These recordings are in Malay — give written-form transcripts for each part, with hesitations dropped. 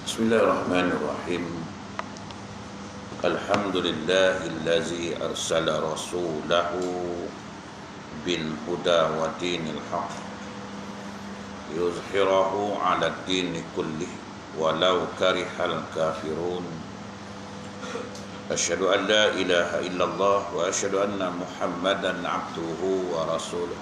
Bismillahirrahmanirrahim. Alhamdulillahillazi arsala rasulahu bil huda wa dinil haq yuzhirahu ala dini kullih walau karihal kafirun. Asyhadu an la ilaha illallah wa asyhadu anna Muhammadan abduhu wa rasuluh.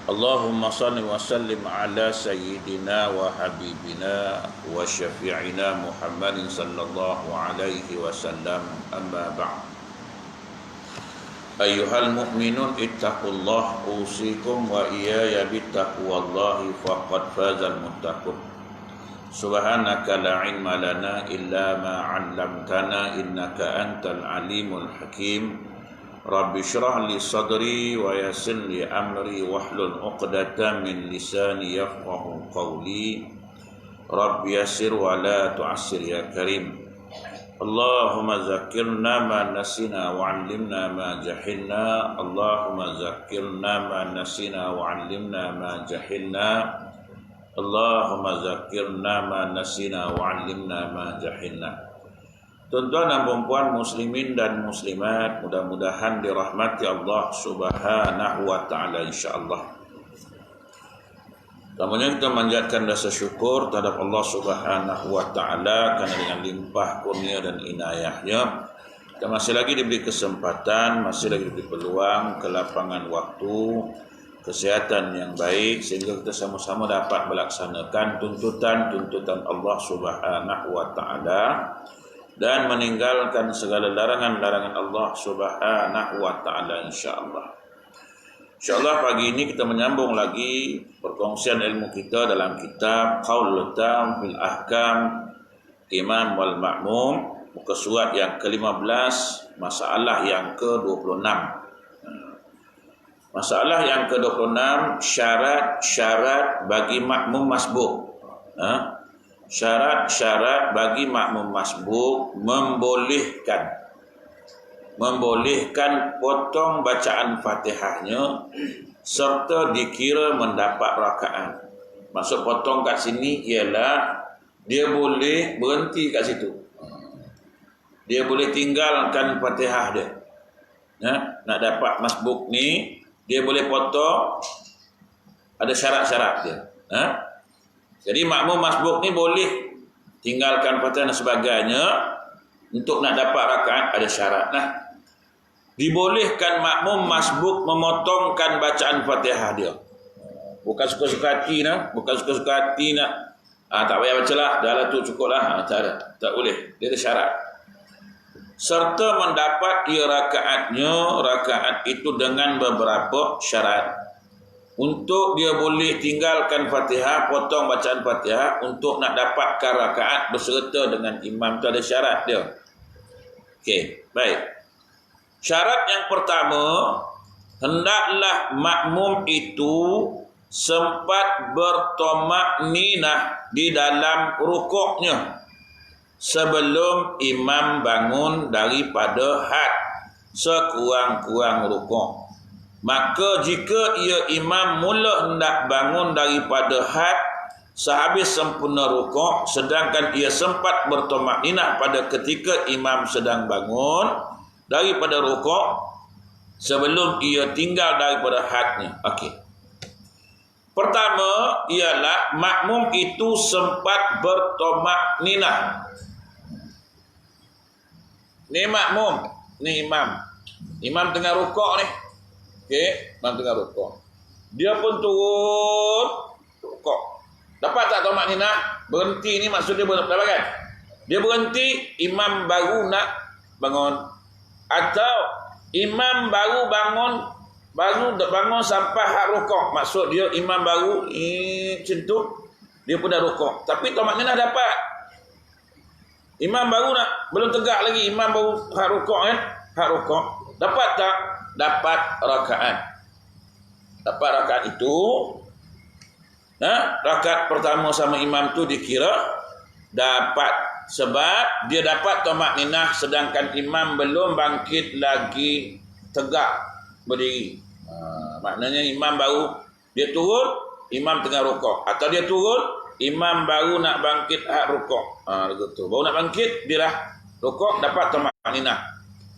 Allahumma salli wa sallim ala sayyidina wa habibina wa syafi'ina Muhammadin sallallahu alaihi wasallam, amma ba'd. Ayyuhal mu'minun ittaqullah, usikum wa iyaya bittaqwallahi faqad fazal muttaqun. Subhanaka la ilma lana illa ma 'allamtana innaka antal alimul hakim. Rabbi syrah li sadri wa yassir li amri wahlul 'uqdatam min lisani yafqahu qawli. Rabbi yassir wa la tu'assir ya karim. Allahumma zakkirna ma nasina wa 'allimna ma jahilna. Allahumma zakkirna ma nasina wa 'allimna ma jahilna. Allahumma zakkirna ma nasina wa 'allimna ma jahilna. Tuan-tuan dan puan muslimin dan muslimat, mudah-mudahan dirahmati Allah Subhanahu wa taala insyaallah. Namun kita manjatkan rasa syukur terhadap Allah Subhanahu wa taala karena dengan limpah kurnia dan inayahnya kita masih lagi diberi kesempatan, masih lagi diberi peluang, kelapangan waktu, kesehatan yang baik sehingga kita sama-sama dapat melaksanakan tuntutan Allah Subhanahu wa taala dan meninggalkan segala larangan-larangan Allah Subhanahu wa taala insyaallah. Insyaallah pagi ini kita menyambung lagi perkongsian ilmu kita dalam kitab Qaulul Tam fil Ahkam Imam wal Ma'mum, muka surat yang ke-15, masalah yang ke-26. Masalah yang ke-26, syarat-syarat bagi makmum masbuk. Syarat-syarat bagi makmum masbuk membolehkan potong bacaan Fatihahnya serta dikira mendapat rakaat. Maksud potong kat sini ialah dia boleh berhenti kat situ. Dia boleh tinggalkan Fatihah dia. Nak dapat masbuk ni dia boleh potong, ada syarat-syarat dia. Jadi makmum masbuk ni boleh tinggalkan Fatihah dan sebagainya. Untuk nak dapat rakaat ada syarat. Dibolehkan makmum masbuk memotongkan bacaan Fatihah dia. Bukan suka-suka hati nak, bukan suka-suka hati nak. Tak payah bacalah, dah lah tu cukuplah. Tak boleh. Dia ada syarat. Serta mendapat ia rakaat itu dengan beberapa syarat. Untuk dia boleh tinggalkan Fatihah, potong bacaan Fatihah untuk nak dapatkan rakaat berserta dengan imam, itu ada syarat dia. Okey, baik. Syarat yang pertama, hendaklah makmum itu sempat bertomakninah di dalam rukuknya sebelum imam bangun daripada had, sekurang-kurang rukuk. Maka jika ia imam mula hendak bangun daripada had sehabis sempurna rukuk, sedangkan ia sempat bertomakninah pada ketika imam sedang bangun daripada rukuk sebelum ia tinggal daripada hadnya. Okey. Pertama ialah makmum itu sempat bertomakninah. Ni makmum, ni imam. Imam tengah rukuk ni. Okey, imam tengah rukuk. Dia pun turun rukuk. Dapat tak tomakninah? Berhenti ni maksud dia berapa kan? Dia berhenti, imam baru nak bangun. Atau imam baru bangun sampai hak rukuk. Maksud dia imam baru macam tu, dia pun dah rukuk. Tapi tomakninah dapat. Imam baru nak, belum tegak lagi, imam baru hak rukuk kan? Hak rukuk. Dapat tak? Dapat rakaat. Dapat rakaat itu, rakaat pertama sama imam tu dikira dapat, sebab dia dapat tomakninah sedangkan imam belum bangkit lagi tegak berdiri. Maknanya imam baru dia turun, imam tengah rukuk, atau dia turun, imam baru nak bangkit rukuk. Begitu. Baru nak bangkit, dia dah rukuk, dapat tumakninah.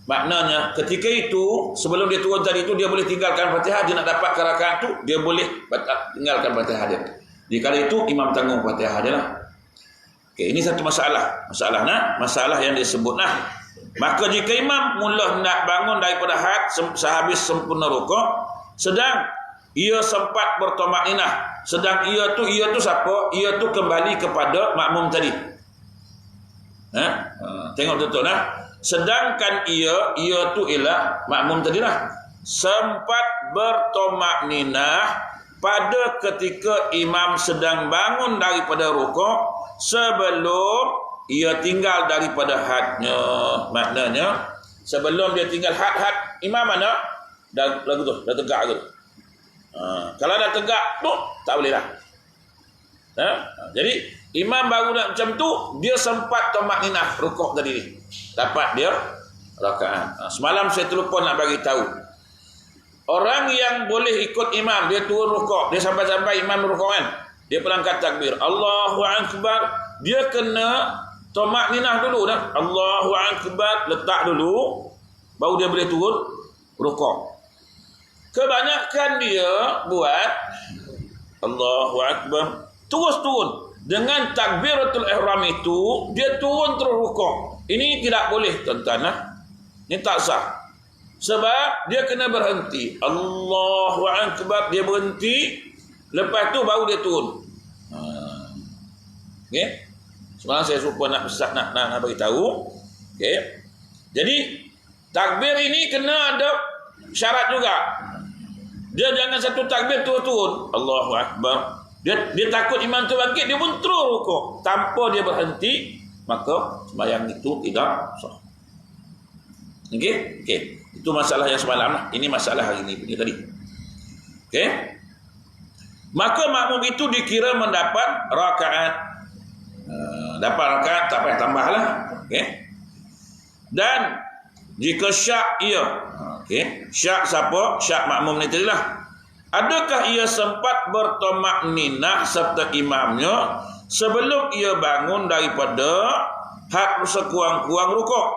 Maknanya ketika itu, sebelum dia turun tadi itu, dia boleh tinggalkan Fatihah. Dia nak dapat ke rakaat itu, dia boleh tinggalkan Fatihah dia. Di kala itu, imam tanggung Fatihah dia lah. Okay, ini satu masalah. Masalah yang disebut nah. Maka jika imam mula nak bangun daripada had sehabis sempurna rukuk, sedang ia sempat bertumakninah, sedang ia tu siapa? Ia tu kembali kepada makmum tadi. Tengok betul nah. Sedangkan ia tu ialah makmum tadi lah. Sempat bertumakninah pada ketika imam sedang bangun daripada rukuk sebelum ia tinggal daripada hadnya. Maknanya sebelum dia tinggal had imam mana dah lagu tu dah tegak tu. Kalau dah tegak tu tak boleh dah. Jadi imam baru nak macam tu, dia sempat tumakninah rukuk tadi ni, dapat dia rakaat. Semalam saya terlupa nak bagi tahu, orang yang boleh ikut imam, dia turun rukuk, dia sampai imam rukuk kan, dia perangkat takbir Allahu Akbar, dia kena tumakninah dulu dah. Allahu Akbar, letak dulu, baru dia boleh turun rukuk. Kebanyakan dia buat Allahu Akbar, terus turun. Dengan takbiratul ihram itu, dia turun terus rukuk. Ini tidak boleh tuan-tuan. Ini tak sah. Sebab dia kena berhenti. Allahu Akbar, dia berhenti. Lepas tu baru dia turun. Okay? Semalam saya lupa nak bagi tahu. Okay? Jadi takbir ini kena ada syarat juga. Dia jangan satu takbir turun. Allahu Akbar. Dia takut imam tu bangkit, dia pun terus rukuk tanpa dia berhenti, maka sembahyang itu tidak sah. Okey? Itu masalah yang semalam lah. Ini masalah hari ini tadi. Okey? Maka makmum itu dikira mendapat rakaat. Dapat rakaat, tak payah tambahlah. Okey? Dan jika syak ia, syak siapa? Syak makmum ni tadilah. Adakah ia sempat bertumakninah serta imamnya sebelum ia bangun daripada had sekurang-kurang rukuk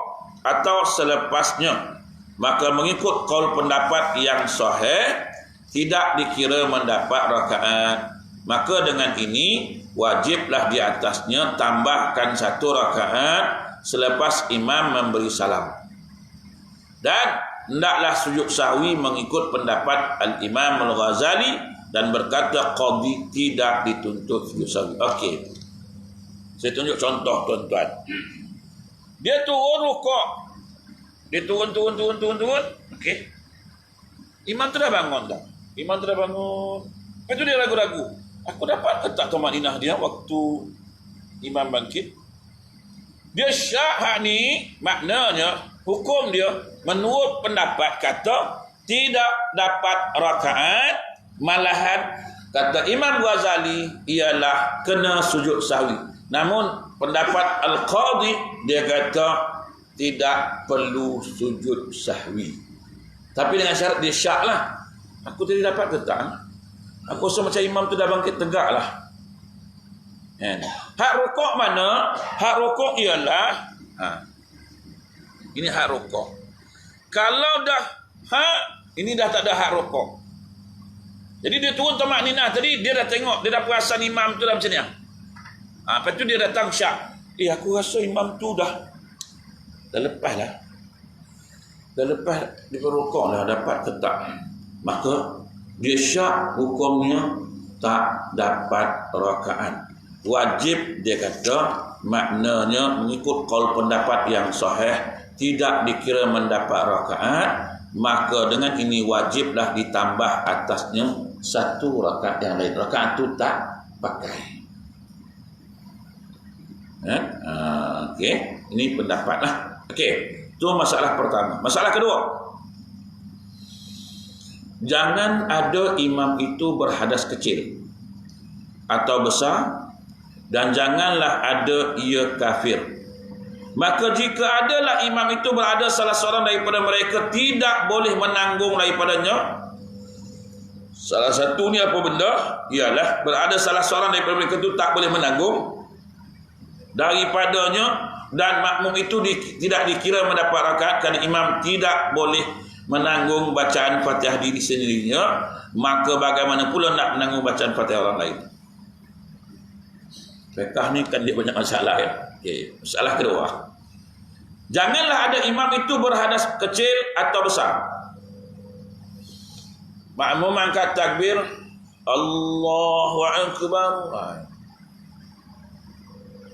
atau selepasnya? Maka mengikut qaul pendapat yang sahih, tidak dikira mendapat rakaat. Maka dengan ini wajiblah di atasnya tambahkan satu rakaat selepas imam memberi salam. Dan hendaklah sujud sahwi mengikut pendapat Al-Imam Al-Ghazali dan berkata qadhi tidak dituntut sujud sahwi. Okey. Saya tunjuk contoh tuan-tuan. Dia turun rukuk. Dia turun. Okey. Imam tu dah bangun dah. Lepas tu dia ragu-ragu. Aku dapat ke tak tumakninah dia waktu imam bangkit? Dia syak ni, maknanya hukum dia menurut pendapat kata tidak dapat rakaat, malahan kata Imam Ghazali ialah kena sujud sahwi. Namun pendapat Al-Qadhi dia kata tidak perlu sujud sahwi. Tapi dengan syarat dia syak lah. Aku tadi dapat ke tak? Aku rasa macam imam tu dah bangkit tegak lah. Hak rukuk mana? Hak rukuk ialah ini hak rukuk. Kalau dah ini dah tak ada hak rukuk. Jadi dia turun tumakninah tadi, dia dah tengok, dia dah perasan imam tu dah macam ni. Lepas tu dia datang syak. Aku rasa imam tu dah lepas lah. Dah lepas dia rukuk lah, dapat ke tak? Maka dia syak, hukumnya tak dapat rakaat. Wajib dia kata, maknanya mengikut qaul pendapat yang sahih tidak dikira mendapat rakaat, maka dengan ini wajiblah ditambah atasnya satu rakaat yang lain. Rakaat itu tak pakai. Okey, ini pendapatlah. Okey, itu masalah pertama. Masalah kedua, jangan ada imam itu berhadas kecil atau besar, dan janganlah ada ia kafir. Maka jika adalah imam itu berada salah seorang daripada mereka tidak boleh menanggung daripadanya Salah satu ni apa benda? Ialah berada salah seorang daripada mereka itu tak boleh menanggung daripadanya, dan makmum itu tidak dikira mendapat rakaat kerana imam tidak boleh menanggung bacaan Fatihah diri sendirinya, maka bagaimana pula nak menanggung bacaan Fatihah orang lain? Fiqh ni kan dia banyak masalah ya. Okay. Masalah kedua, janganlah ada imam itu berhadas kecil atau besar. Makmum angkat takbir, Allahu Akbar.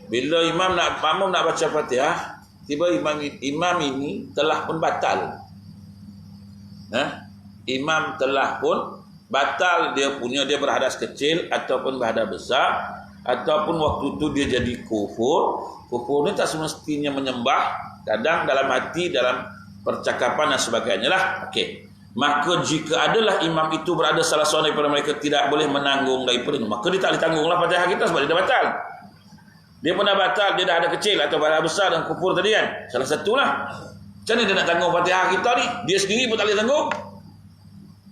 Bila makmum nak baca Fatihah, tiba imam ini telah pun batal. Imam telah pun batal, dia berhadas kecil ataupun berhadas besar, ataupun waktu itu dia jadi kufur. Kufur ni tak semestinya menyembah, kadang dalam hati, dalam percakapan dan sebagainya lah. Okey. Maka jika adalah imam itu berada salah seorang daripada mereka tidak boleh menanggung daripada, maka dia tak boleh tanggunglah Fatihah kita sebab dia dah batal. Dia pun dah batal, dia dah ada kecil atau berhadas besar dan kufur tadi kan. Salah satulah. Macam mana dia nak tanggung Fatihah kita ni? Dia sendiri pun tak boleh tanggung.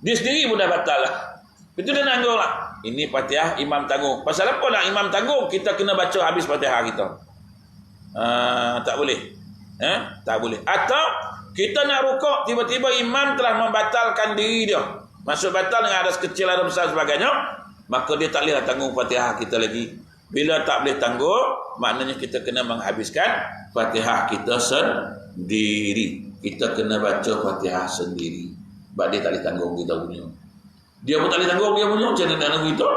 Dia sendiri pun dah batal lah. Itu dia tanggung lah. Ini Fatihah imam tanggung. Pasal apa nak imam tanggung? Kita kena baca habis Fatihah kita. Tak boleh. Tak boleh. Atau kita nak rukuk, tiba-tiba imam telah membatalkan diri dia. Maksud batal dengan hadas kecil, hadas besar sebagainya. Maka dia tak boleh tanggung Fatihah kita lagi. Bila tak boleh tanggung, maknanya kita kena menghabiskan Fatihah kita sendiri. Kita kena baca Fatihah sendiri. Sebab dia tak boleh tanggung kita punya. Dia pun tak boleh tanggung dia punya. Macam mana nak tanggung itu?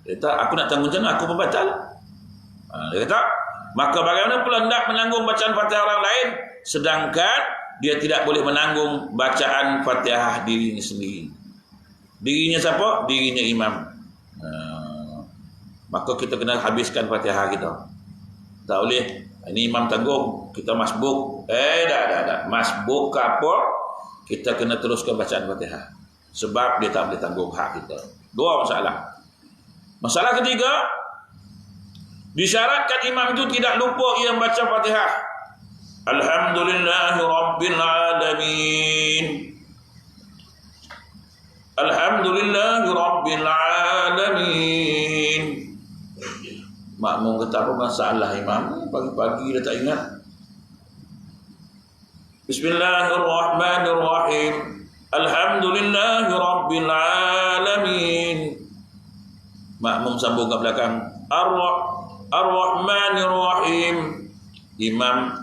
Dia kata, aku nak tanggung macam mana? Aku pun batal. Dia kata, maka bagaimana pula hendak menanggung bacaan Fatihah orang lain, sedangkan dia tidak boleh menanggung bacaan Fatihah dirinya sendiri. Dirinya siapa? Dirinya imam. Maka kita kena habiskan Fatihah kita. Tak boleh, ini imam tanggung, kita masbuk. Tak. Masbuk ke apa? Kita kena teruskan bacaan Fatihah. Sebab dia tak boleh tanggung hak kita. Dua masalah. Masalah ketiga, disyaratkan imam itu tidak lupa ia membaca Fatihah. Alhamdulillahi Rabbil Alamin. Alhamdulillahi Rabbil Alamin. Makmum kata apa masalah imam? Pagi-pagi dah tak ingat. Bismillahirrahmanirrahim. Alhamdulillahi Rabbil Alamin. Makmum sambung ke belakang. Ar-Rahmanir-Rahim. Imam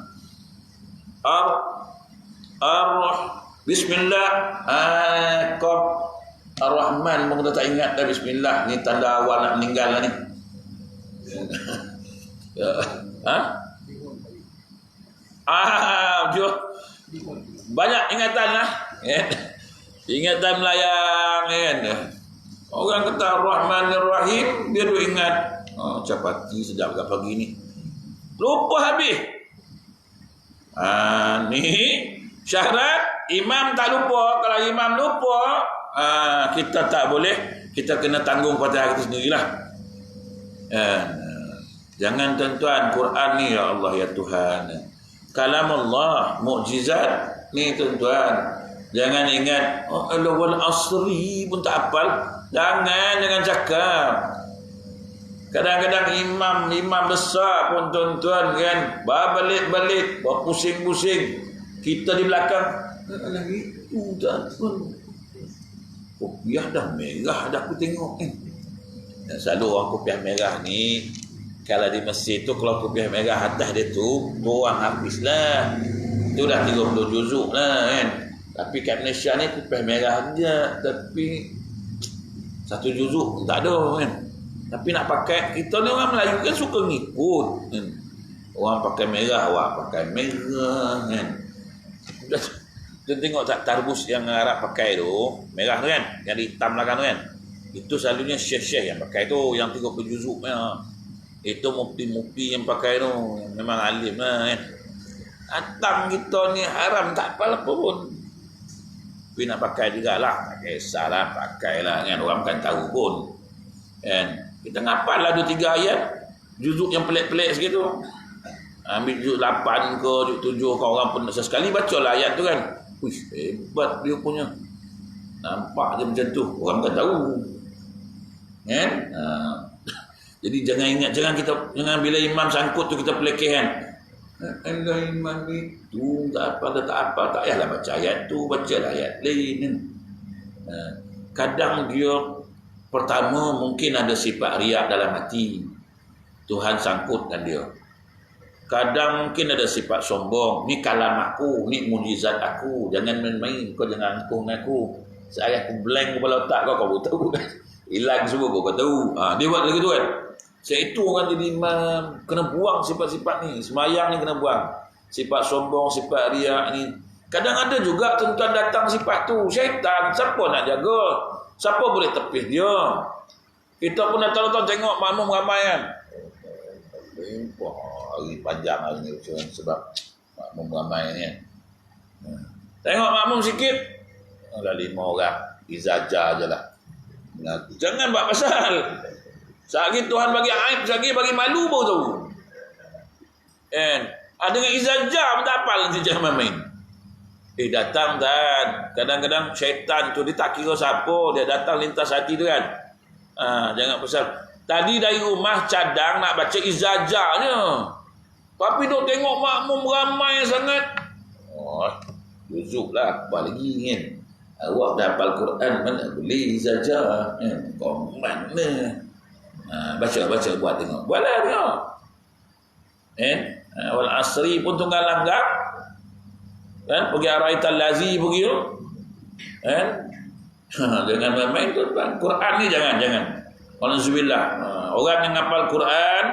Bismillah. Ar-Rahman pun kita tak ingat dah Bismillah. Ni tanda awal nak meninggal lah ni. Banyak ingatan lah. Ingatan melayang kan. Orang kata Ar-Rahmanir-Rahim, dia duk ingat. Capati sedap kat pagi ni. Lupa habis. Ni syarat imam tak lupa. Kalau imam lupa, kita tak boleh. Kita kena tanggung Fatihah kita sendirilah. Jangan tuan-tuan, Quran ni ya Allah ya Tuhan, kalam Allah, mukjizat ni tuan-tuan. Jangan ingat wal asri pun tak hafal. Jangan cakap. Kadang-kadang imam besar pun tuan-tuan kan, balik-balik, pusing-pusing. Kita di belakang lagi tuan-tuan. Kopiah dah merah dah aku tengok. Dan selalu orang kopiah merah ni, kalau di masjid tu, kalau kopiah merah atas dia tu, orang habislah. Itu dah 30 juzuk lah kan. Tapi kat Malaysia ni kopiah merah je, tapi 1 juzuk tak ada kan. Tapi nak pakai, kita ni orang Melayu kan suka ngikut kan. Orang pakai merah, orang pakai merah kan. Kita tengok tak tarbus yang Arab pakai tu, merah tu kan, yang hitam belakang tu kan. Itu selalunya syekh-syekh yang pakai tu, yang 30 juzuk ya. Itu mufti-mufti yang pakai tu, memang alim lah kan. Atam kita ni haram tak apa pun. Tapi nak pakai jugalah, tak kisahlah, pakailah kan. Orang kan tahu pun kan. Kita ngapal lah 2-3 ayat, juzuk yang pelik-pelik sikit tu. Ambil juzuk 8 ke, juzuk 7 ke, orang pun sesekali baca lah ayat tu kan. Wih, hebat dia punya. Nampak je macam tu, orang bukan tahu. Kan? Jadi jangan bila imam sangkut tu kita pelekeh. Allah imam itu tak apa, tak payahlah baca ayat tu, baca ayat lain. Kadang dia pertama mungkin ada sifat riak dalam hati, Tuhan sangkutkan dia. Kadang mungkin ada sifat sombong, ni kalam aku, ni mujizat aku, jangan main-main, kau jangan angkuh dengan aku. Saya aku blank kepala otak kau tahu kan, hilang semua kau tahu. Dia buat lagi tu kan. Saya itu orang jadi imam, kena buang sifat-sifat ni. Semayang ni kena buang sifat sombong, sifat riak ni. Kadang ada juga tuan-tuan datang sifat tu, syaitan. Siapa nak jaga? Siapa boleh tepis dia? Kita pun datang-datang tengok makmum ramai kan. Hari panjang hari ni sebab makmum ramai ni kan. Tengok makmum sikit, ada 5 orang, izajah je lah. Jangan buat pasal. Sehari Tuhan bagi aib, sehari bagi malu baru tahu. Dengan izajah pun tak hafal nanti jangan main. Datang kan. Kadang-kadang syaitan tu dia tak kira siapa, dia datang lintas hati tu kan. Jangan pasal. Tadi dari rumah cadang nak baca izajahnya. Tapi duk tengok makmum ramai sangat. Juzuk lah, apa lagi kan. Awak dah hafal Quran, mana boleh izajah. Kau mana? Baca buat tengok. Buatlah tengok. Wal asri pun tunggal langgam. Kan pergi araital lazi pergi tu. Jangan main-main tu. Quran ni jangan. Alhamdulillah. Orang yang hafal Quran,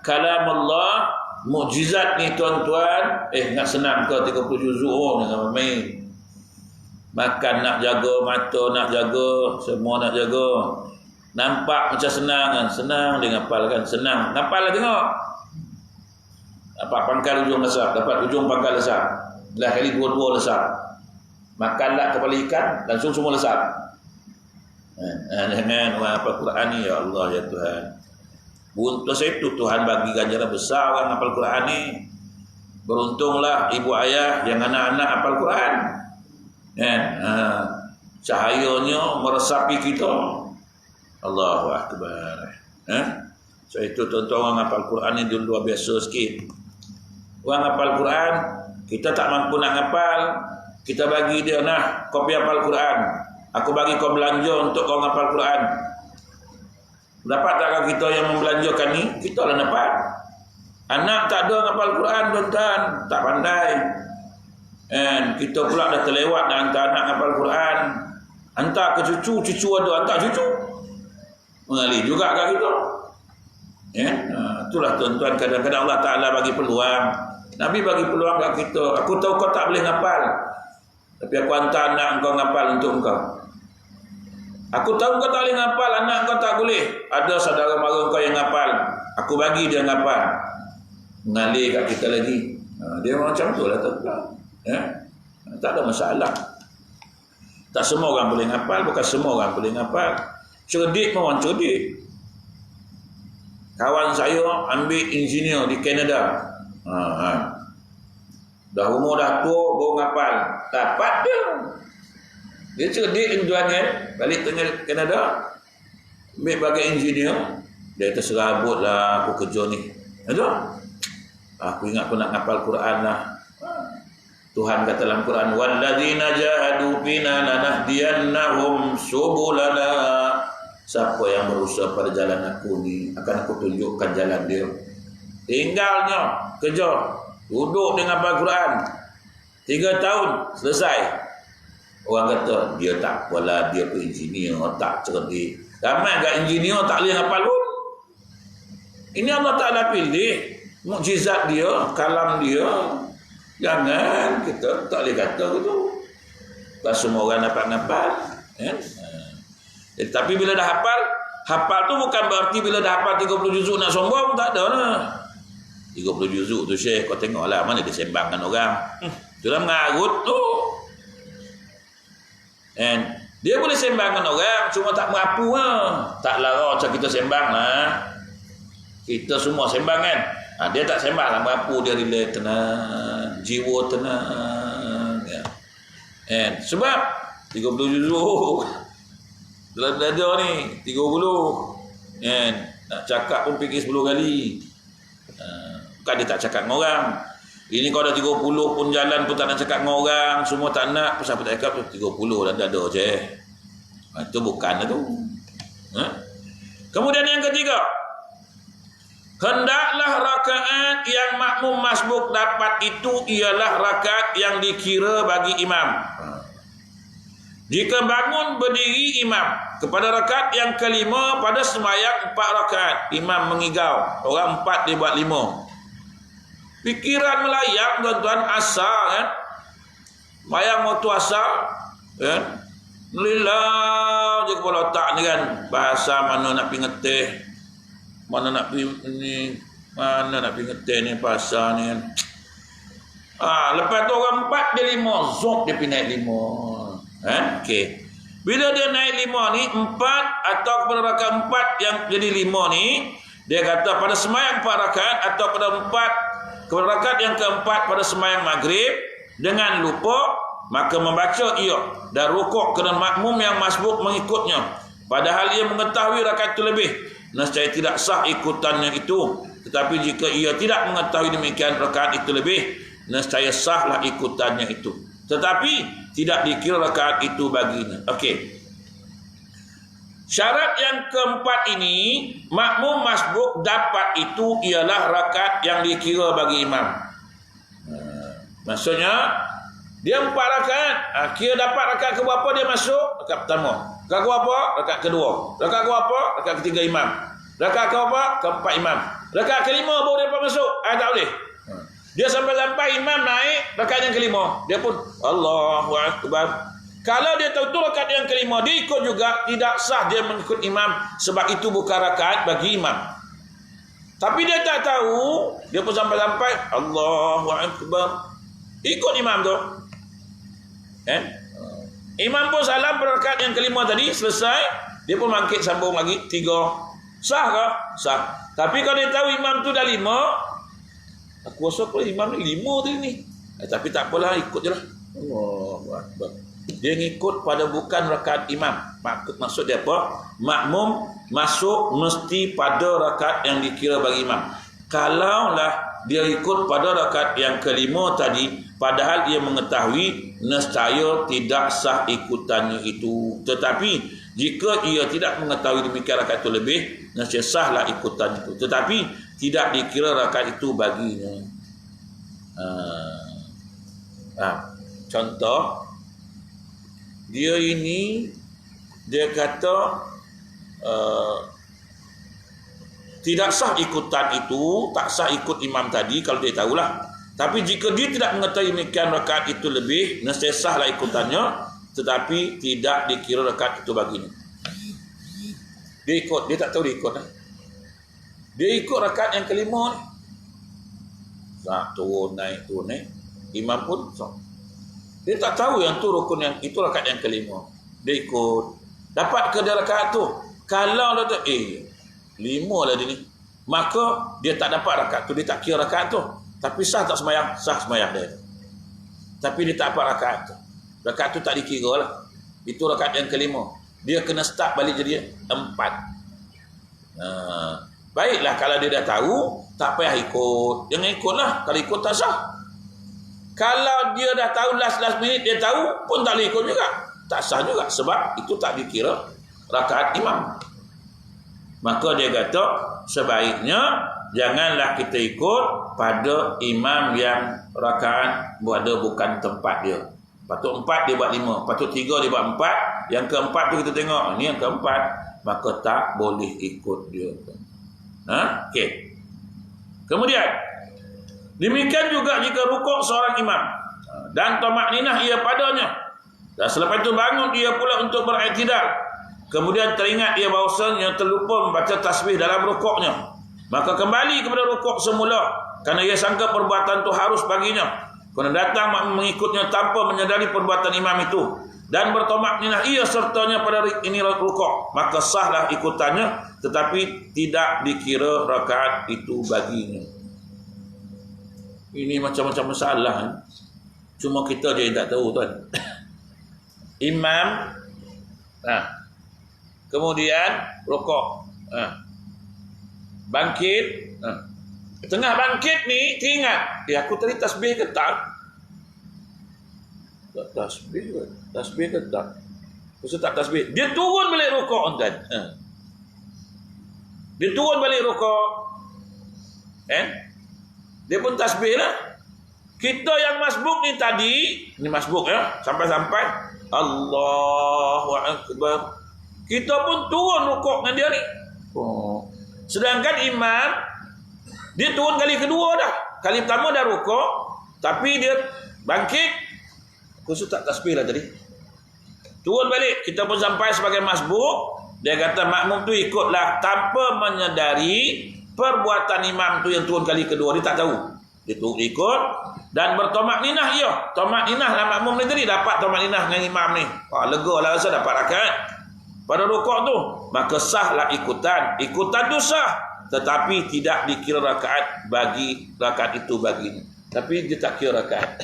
kalam Allah, mukjizat ni tuan-tuan. Nak senang ke 30 juzuk jangan main. Makan nak jaga, mata nak jaga, semua nak jaga. Nampak macam senang kan. Senang dia ngapalkan. Senang. Ngapal lah tengok. Dapat pangkal ujung lesap. Dapat ujung pangkal lesap. Belah kali dua-dua lesap. Makanlah kepala ikan. Langsung semua lesap. Jangan orang hafal Quran ni. Ya Allah ya Tuhan. Untuk itu Tuhan bagi ganjaran besar orang hafal Quran ni. Beruntunglah ibu ayah yang anak-anak hafal Quran. Cahayanya meresapi kita. Allahu Akbar. So itu tuan-tuan orang hafal Quran ni luar biasa sikit. Orang hafal Quran, kita tak mampu nak hafal, kita bagi dia kopi hafal Quran. Aku bagi kau belanja untuk kau hafal Quran. Dapat tak kita yang membelanjakan ni? Kita lah dapat. Anak tak ada hafal Quran tuan-tuan, tak pandai. Kita pula dah terlewat dah hantar anak hafal Quran. Hantar ke cucu ada, hantar cucu. Mengalir juga kat kita. Itulah tuan-tuan, kadang-kadang Allah Ta'ala bagi peluang. Nabi bagi peluang kat kita. Aku tahu kau tak boleh ngapal, tapi aku hantar anak kau ngapal untuk kau. Aku tahu kau tak boleh ngapal, anak kau tak boleh. Ada saudara mara kau yang ngapal, aku bagi dia ngapal. Mengalir kat kita lagi. Dia macam tu lah tuan-tuan. Tak ada masalah. Tak semua orang boleh ngapal, bukan semua orang boleh ngapal. Cerdik pun orang cerdik. Kawan saya ambil engineer di Canada. Dah umur dah tua baru ngapal. Dapat dia. Dia cerdik tuan kan. Balik tengah Canada. Ambil bagai engineer. Dia terserabut lah aku kerja ni. Aku ingat aku nak ngapal Quran lah. Tuhan kata dalam Quran, walladzina jahadu fina lanahdiyannahum subulana. Siapa yang berusaha pada jalan aku ni, akan aku tunjukkan jalan dia. Tinggalnya kerja, duduk dengan Al-Quran 3 tahun selesai. Orang kata dia tak apalah, dia pun engineer, tak cerdik. Ramai kat engineer tak boleh hafal pun. Ini Allah Ta'ala pilih mukjizat dia, kalam dia. Jangan kita tak boleh kata gitu. Tak semua orang dapat ngapal. Tapi bila dah hafal tu bukan berarti bila dah hafal 30 juzuk nak sombong, tak ada lah. 30 juzuk tu Syekh, kau tengoklah mana dia sembangkan orang. Itulah mengarut tu. Dia boleh sembangkan orang, cuma tak mengapu lah. Tak lara macam kita sembang lah. Kita semua sembang kan. Dia tak sembang lah, mengapu, dia relax, tenang, jiwa tenang. Sebab 30 juzuk. Dalam dada ni 30. Kan? Nak cakap pun fikir 10 kali. Bukan dia tak cakap dengan orang. Ini kalau dah 30 pun jalan pun tak nak cakap dengan orang, semua tak nak, pasal apa tak cakap tu 30 dalam dada je. Itu bukan tu. Kemudian yang ketiga, hendaklah rakaat yang makmum masbuk dapat itu ialah rakaat yang dikira bagi imam. Jika bangun berdiri imam kepada rakaat yang kelima pada sembahyang 4 rakaat, imam mengigau, orang 4 dia buat 5. Fikiran melayang tuan-tuan, asal kan. Bayang waktu asal kan. Lilau je kepala otak ni kan. Bahasa mana nak pergi ngeteh, mana nak pergi ni, mana nak pergi ngeteh ni bahasa ni kan. Lepas tu orang 4 dia 5, zop dia pergi naik 5. Okey. Bila dia naik 5 ni, 4 atau kepada rakaat 4 yang jadi 5 ni, dia kata pada sembahyang 4 rakaat atau pada 4 kepada rakaat yang keempat pada sembahyang maghrib dengan lupa, maka membaca ia dan rukuk kerana makmum yang masbuk mengikutnya, padahal ia mengetahui rakaat itu lebih, nescaya tidak sah ikutannya itu. Tetapi jika ia tidak mengetahui demikian rakaat itu lebih, nescaya sahlah ikutannya itu, tetapi tidak dikira rakaat itu baginya. Okey. Syarat yang keempat ini, makmum masbuk dapat itu ialah rakaat yang dikira bagi imam. Maksudnya, dia 4 rakaat. Kira dapat rakaat ke berapa dia masuk? Rakaat pertama. Rakaat ke berapa? Rakaat kedua. Rakaat ke berapa? Rakaat ketiga imam. Rakaat ke berapa? Keempat imam. Rakaat kelima baru dia dapat masuk. Tak boleh. Dia sampai imam naik rakaat yang kelima, dia pun Allahu Akbar. Kalau dia tahu tu rakaat yang kelima, dia ikut juga, tidak sah dia mengikut imam, sebab itu bukan rakaat bagi imam. Tapi dia tak tahu, dia pun sampai Allahu Akbar, ikut imam tu. Imam pun salam pada rakaat yang kelima tadi, selesai, dia pun bangkit sambung lagi 3. Sah ke? Sah. Tapi kalau dia tahu imam tu dah 5, aku rasa kalau imam ni 5 tadi ni, tapi tak apalah, ikut je lah. Allahu Akbar. Dia ngikut pada bukan rakaat imam. Maksud dia apa? Makmum masuk mesti pada rakaat yang dikira bagi imam. Kalaulah dia ikut pada rakaat yang kelima tadi, padahal dia mengetahui, nescaya tidak sah ikutannya itu. Tetapi jika ia tidak mengetahui demikian rakaat itu lebih, nescaya sahlah ikutan itu, tetapi tidak dikira rakaat itu baginya. Contoh, dia ini, dia kata tidak sah ikutan itu, tak sah ikut imam tadi kalau dia tahulah. Tapi jika dia tidak mengetahui demikian rakaat itu lebih, nescaya sahlah ikutannya, tetapi tidak dikira rakaat itu baginya. Dia ikut, dia tak tahu dia ikut. Dia ikut rakaat yang kelima ni. Turun naik. Imam pun dia tak tahu yang tu rukun, yang itu rakaat yang kelima. Dia ikut. Dapat ke dia rakaat tu? Kalau dia tu 5 lah dia ni, maka dia tak dapat rakaat tu, dia tak kira rakaat tu. Tapi sah tak sembahyang? Sah sembahyang dia. Tapi dia tak dapat rakaat tu. Rakaat tu tak dikira lah. Itu rakaat yang kelima. Dia kena start balik jadi 4. Baiklah kalau dia dah tahu, tak payah ikut. Jangan ikutlah. Kalau ikut tak sah. Kalau dia dah tahu last minute dia tahu, pun tak boleh ikut juga. Tak sah juga, sebab itu tak dikira rakaat imam. Maka dia kata sebaiknya janganlah kita ikut pada imam yang rakaat pada bukan tempat dia. Patut 4 dia buat 5, patut 3 dia buat 4, yang keempat tu kita tengok, ni yang keempat, maka tak boleh ikut dia. Okey. Kemudian demikian juga jika rukuk seorang imam dan tamakninah ia padanya, dan selepas itu bangun dia pula untuk beriktidal, kemudian teringat ia bahawasanya terlupa membaca tasbih dalam rukuknya, maka kembali kepada rukuk semula kerana ia sangka perbuatan itu harus baginya, kerana datang mengikutnya tanpa menyadari perbuatan imam itu, dan bertamakninah ia sertanya pada ini rukuk, maka sahlah ikutannya, tetapi tidak dikira rakaat itu baginya. Ini macam-macam masalah. Cuma kita je yang tak tahu tuan. imam, kemudian rukuk, bangkit, tengah bangkit ni teringat, aku tadi tasbih ke tak? Tak tasbih ke tak? Maksud tak tasbih. Dia turun balik rukuk tuan. Dia turun balik rukuk. Dia pun tasbih lah. Kita yang masbuk ni tadi, ni masbuk ya, sampai-sampai Allahu Akbar. Kita pun turun rukuk dengan dia ni. Sedangkan imam dia turun kali kedua dah. Kali pertama dah rukuk, tapi dia bangkit. Khusus tak tasbih lah tadi. Turun balik, kita pun sampai sebagai masbuk. Dia kata makmum tu ikutlah tanpa menyedari perbuatan imam tu yang turun kali kedua. Dia tak tahu. Dia tu ikut dan bertomak ninah ia. Tomak ninah lah makmum ni tadi. Dapat tomak ninah dengan imam ni. Lega lah rasa dapat rakaat. Pada rukuk tu, maka sahlah ikutan. Ikutan tu sah. Tetapi tidak dikira rakaat bagi rakaat itu baginya. Tapi dia tak kira rakaat.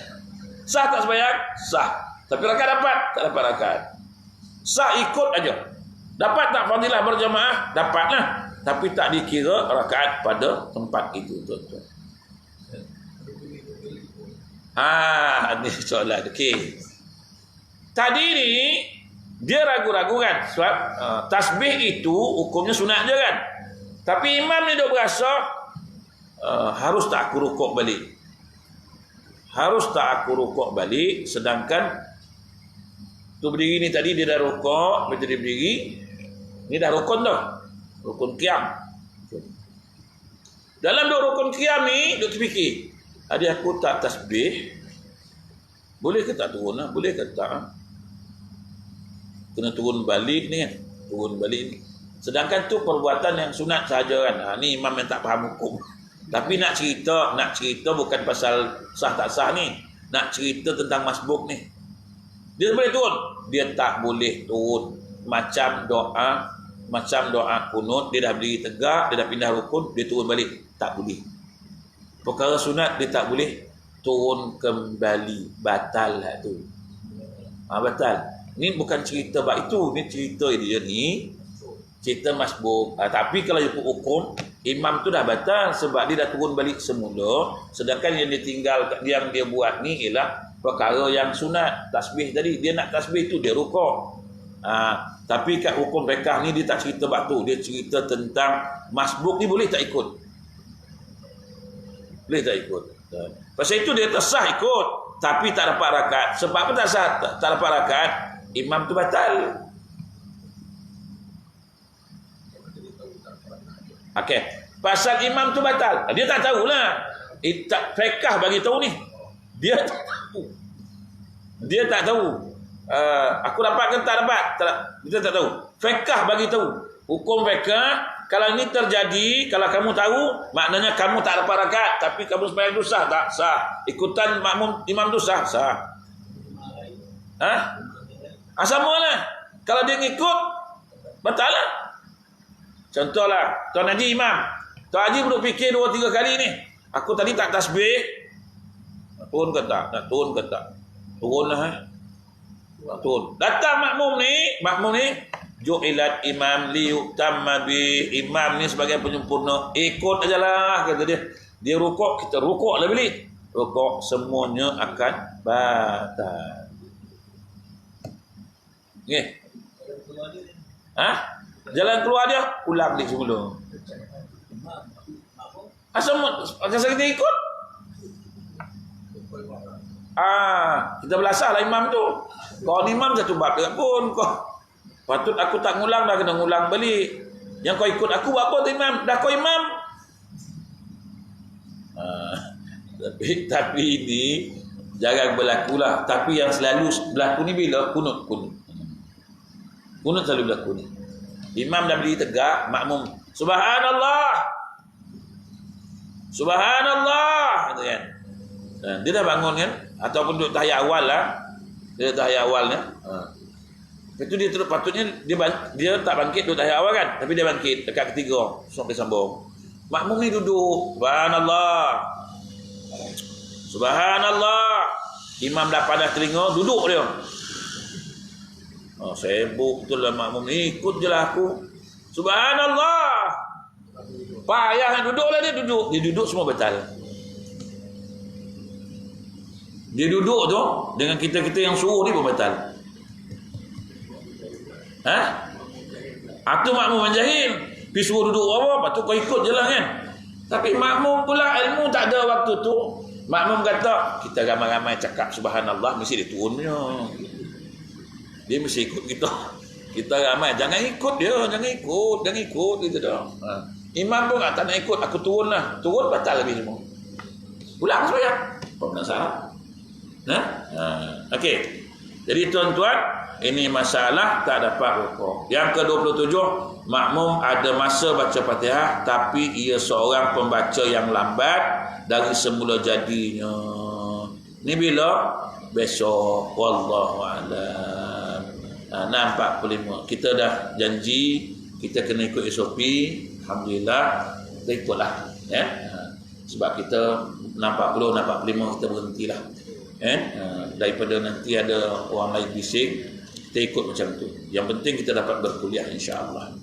Sah tak sembahyang? Sah. Tapi rakaat dapat? Tak dapat rakaat. Sah ikut aja. Dapat tak fadilah berjamaah? Dapatlah. Tapi tak dikira rakaat pada tempat itu, tuan-tuan. Ini soalan. Okey. Tadi ni dia ragu-ragu kan? Sebab tasbih itu hukumnya sunat je kan? Tapi imam ni dia berasa harus tak aku rukuk balik. Harus tak aku rukuk balik. Sedangkan tu berdiri ni tadi dia dah rukuk, dia berdiri. Ni dah rukun dah. Rukun qiyam. Dalam dua rukun qiyam ni dia terfikir, ada aku tak tasbih? Boleh ke tak turun lah? Boleh ke tak? Kena turun balik ni kan? Turun balik ni. Sedangkan tu perbuatan yang sunat sahaja kan? Ni imam yang tak faham hukum. Tapi nak cerita bukan pasal sah tak sah ni. Nak cerita tentang masbuk ni. Dia boleh turun. Dia tak boleh turun. Macam doa kunut, dia dah berdiri tegak, dia dah pindah rukun, dia turun balik. Tak boleh. Perkara sunat dia tak boleh turun kembali. Batal lah tu. Batal. Ni bukan cerita bab itu. Ni cerita dia ni. Cerita masbuk. Tapi kalau ikut hukum, imam tu dah batal sebab dia dah turun balik semula. Sedangkan yang dia tinggal, yang dia buat ni ialah perkara yang sunat. Tasbih tadi. Dia nak tasbih tu, dia rukuk. Tapi kat hukum fiqh ni dia tak cerita bab tu. Dia cerita tentang masbuk ni boleh tak ikut. Boleh tak ikut. Pasal itu dia tersah ikut. Tapi tak dapat rakaat. Sebab apa tak sah? Tak dapat rakaat. Imam tu batal. Okey. Pasal imam tu batal. Dia tak tahulah. Fiqh bagi tahu ni. Dia tak tahu. Dia tak tahu. Aku dapat ke tak dapat? Kita tak tahu. Fiqh bagi tahu. Hukum fiqh, kalau ini terjadi, kalau kamu tahu, maknanya kamu tak dapat rakaat, tapi kamu sembahyang tu sah tak? Sah. Ikutan makmum imam tu sah? Sah. Sama lah. Kalau dia ngikut, batal lah. Contohlah, Tuan Haji imam. Tuan Haji duduk fikir 2-3 kali ni. Aku tadi tak tasbih. Nak turun ke tak? Nak turun ke tak? Turun lah. Nak turun. Datang makmum ni. Ju'ilat imam liyutamma bi. Imam ni sebagai penyempurna. Ikut aja lah, kata dia. Dia rukuk, kita rukuk lah balik. Rukuk semuanya akan batal. Okay. Jalan keluar dia, ulang balik semula. Asal kita ikut? Kita belasah lah imam tu. Kalau imam satu bab dia pun kau patut aku tak ngulang, dah kena ngulang balik. Yang kau ikut aku buat apa tu imam? Dah kau imam. Tapi ini jangan berlaku lah. Tapi yang selalu berlaku ni bila kunut. Kunut selalu berlaku ni. Imam dah berdiri tegak, makmum Subhanallah. Subhanallah, gitu kan. Dia dah bangun kan, ataupun duduk tahiyat awal lah. Dia tahiyat awalnya. Lepas tu dia terus, patutnya dia tak bangkit duduk tahiyat awal kan, tapi dia bangkit dekat ketiga, sampai sambung. Makmum ni duduk, Subhanallah. Subhanallah. Imam dah panas telinga, duduk dia. Sibuk betul lah makmum ni, ikut je lah aku. Subhanallah. Payah duduklah dia duduk semua batal. Dia duduk tu dengan kita yang suruh dia pun batal. Aku makmum menjahil, pergi suruh duduk apa, lepas tu kau ikut je lah kan. Tapi makmum pula ilmu tak ada waktu tu. Makmum kata, kita ramai-ramai cakap subhanallah, mesti dia turun punya. Dia mesti ikut kita. Kita ramai, jangan ikut dia, jangan ikut gitu dah. Imam pun tak nak ikut, aku turun lah. Turun batal lebih semua. Pulang sembahyang. Apa penasaran? Okey. Jadi tuan-tuan, ini masalah tak dapat rukuk. Yang ke-27, makmum ada masa baca Fatihah tapi ia seorang pembaca yang lambat dari semula jadinya. Ni bila? Besok. Wallahu a'lam. 6.45. Kita dah janji kita kena ikut SOP. Alhamdulillah kita ikutlah ya. Sebab kita 6.40 6.45 kita berhentilah. Daripada nanti ada orang lain bising, kita ikut macam tu. Yang penting kita dapat berkuliah insya-Allah.